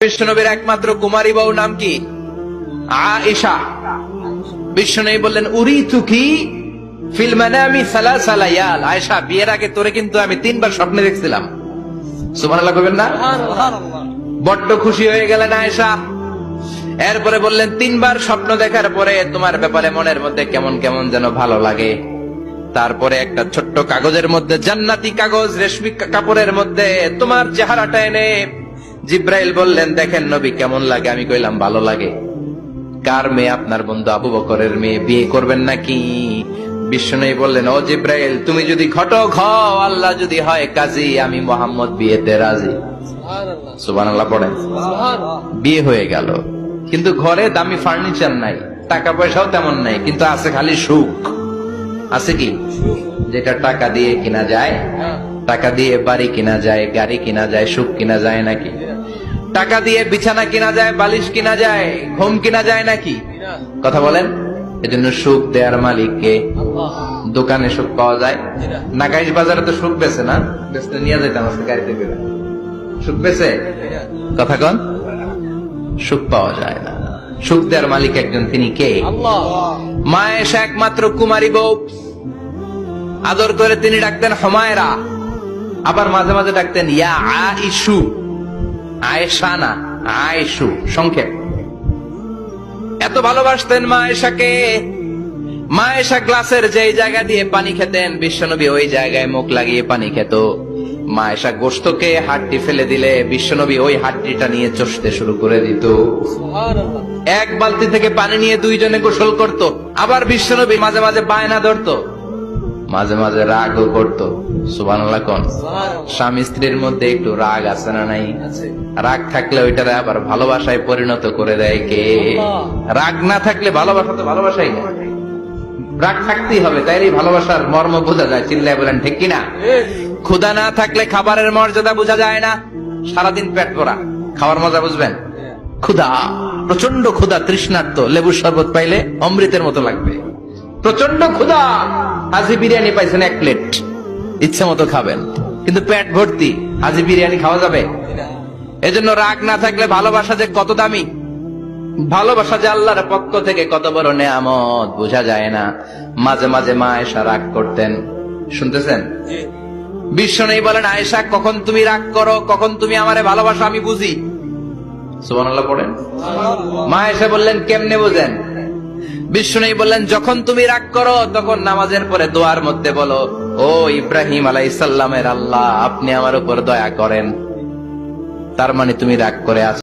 বিশ্বনবীর একমাত্র কুমারী বউ নাম কি? আয়েশা। বিশ্বনবী বললেন উরিতুকি ফিল মানামি সালাসা লায়াল। আয়েশা, বিয়ের আগে তোরে কিন্তু আমি 3 বার স্বপ্নে দেখছিলাম। সুবহানাল্লাহ কইবেন না? বড্ড খুশি হয়ে গেলেন আয়েশা। এরপরে বললেন 3 বার স্বপ্ন দেখার পরে তোমার ব্যাপারে মনের মধ্যে কেমন কেমন যেন ভালো লাগে। তারপরে একটা ছোট্ট কাগজের মধ্যে, জান্নাতি কাগজ, রেশমি কাপড়ের মধ্যে তোমার চেহারাটা এনে জিব্রাইল বললেন দেখেন নবী কেমন লাগে। আমি কইলাম ভালো লাগে। কার মেয়ে? আপনার বন্ধু আবু বকরের মেয়ে। বিয়ে করবেন নাকি? বিশ্বনবী বললেন ও জিব্রাইল, তুমি যদি ঘটক হও, আল্লাহ যদি হয় কাজী, আমি মুহাম্মদ বিয়েতে রাজি। সুবহানাল্লাহ পড়েন। বিয়ে হয়ে গেল, কিন্তু ঘরে দামি ফার্নিচার নাই, টাকা পয়সাও তেমন নাই, কিন্তু আছে খালি সুখ। আছে কি? যেটা টাকা দিয়ে কিনা যায়। টাকা দিয়ে বাড়ি কিনা যায়, গাড়ি কিনা যায়, সুখ কিনা যায় নাকি? টাকা দিয়ে বিছানা কিনা যায়, বালিশ কিনা যায়, ঘুম কিনা যায় নাকি? কথা বলেন। এজন্য সুখ দেয়ার মালিক কে? দোকানে সুখ পাওয়া যায়? নাগাইশ বাজারে তো সুখ বেছে না, বেচতে নিয়ে যাইতাম আজকে গাড়িতে করে। সুখ বেছে? কথা কন। সুখ পাওয়া যায় না। সুখ দেয়ার মালিক একজন, তিনি কে? মা আয়েশা একমাত্র কুমারী বউ। আদর করে তিনি ডাকতেন হুমায়রা, আবার মাঝে মাঝে ডাকতেন ইয়া আইশু। আয়েশা না, আয়েশু, সংক্ষেপ। এত ভালোবাসতেন মা আয়েশাকে। মা আয়েশা গ্লাসের যেই জায়গা দিয়ে পানি খেতেন, বিশ্বনবী ওই জায়গায় মুখ লাগিয়ে পানি খেত। মা আয়েশা গোশতকে হাড্ডি ফেলে দিলে বিশ্বনবী ওই হাড্ডিটা নিয়ে চষতে শুরু করে দিত। এক বালতি থেকে পানি নিয়ে দুইজনে গোসল করত। আবার বিশ্বনবী মাঝে মাঝে বায়না ধরতো, মাঝে মাঝে রাগও করতো। সুবহানাল্লাহ কোন। স্বামী স্ত্রীর মধ্যে একটু রাগ আছে না নাই? রাগ থাকলে ওইটারে আবার ভালোবাসায় পরিণত করে দেয় কে? রাগ না থাকলে ভালোবাসা তো ভালোবাসাই না। রাগ থাকতেই হবে, তাইলে ভালোবাসার মর্ম বোঝা যায়। চিল্লায় বলেন ঠিক কিনা? ক্ষুধা না থাকলে খাবারের মর্যাদা বোঝা যায় না। সারাদিন পেট ভরা, খাওয়ার মজা বুঝবেন? ক্ষুধা, প্রচন্ড ক্ষুধা, তৃষ্ণার্ত, লেবুর শরবত পাইলে অমৃতের মতো লাগবে। প্রচন্ড ক্ষুধা, হাজি বিরিয়ানি পাইছেন 1 প্লেট, ইচ্ছে মতো খাবেন, কিন্তু পেট ভর্তি, হাজি বিরিয়ানি খাওয়া যাবে? এজন্য রাগ না থাকলে ভালোবাসা যে কত দামি, ভালোবাসা যে আল্লাহর পক্ষ থেকে কত বড় নেয়ামত বোঝা যায় না। মাঝে মাঝে মা আয়েশা রাগ করতেন। শুনতেছেন? বিশ্বনবী বলেন আয়েশা, কখন তুমি রাগ করো, কখন তুমি আমারে ভালোবাসো আমি বুঝি। সুবহানাল্লাহ পড়েন। মা আয়েশা বললেন কেমনে বুঝেন? বিশ্বনবী বললেন যখন তুমি রাগ করো তখন নামাজের পরে দোয়ার মধ্যে বলো, ও ইব্রাহিম আলাইহিস সালামের আল্লাহ, আপনি আমার উপর দয়া করেন। তার মানে তুমি রাগ করে আছো।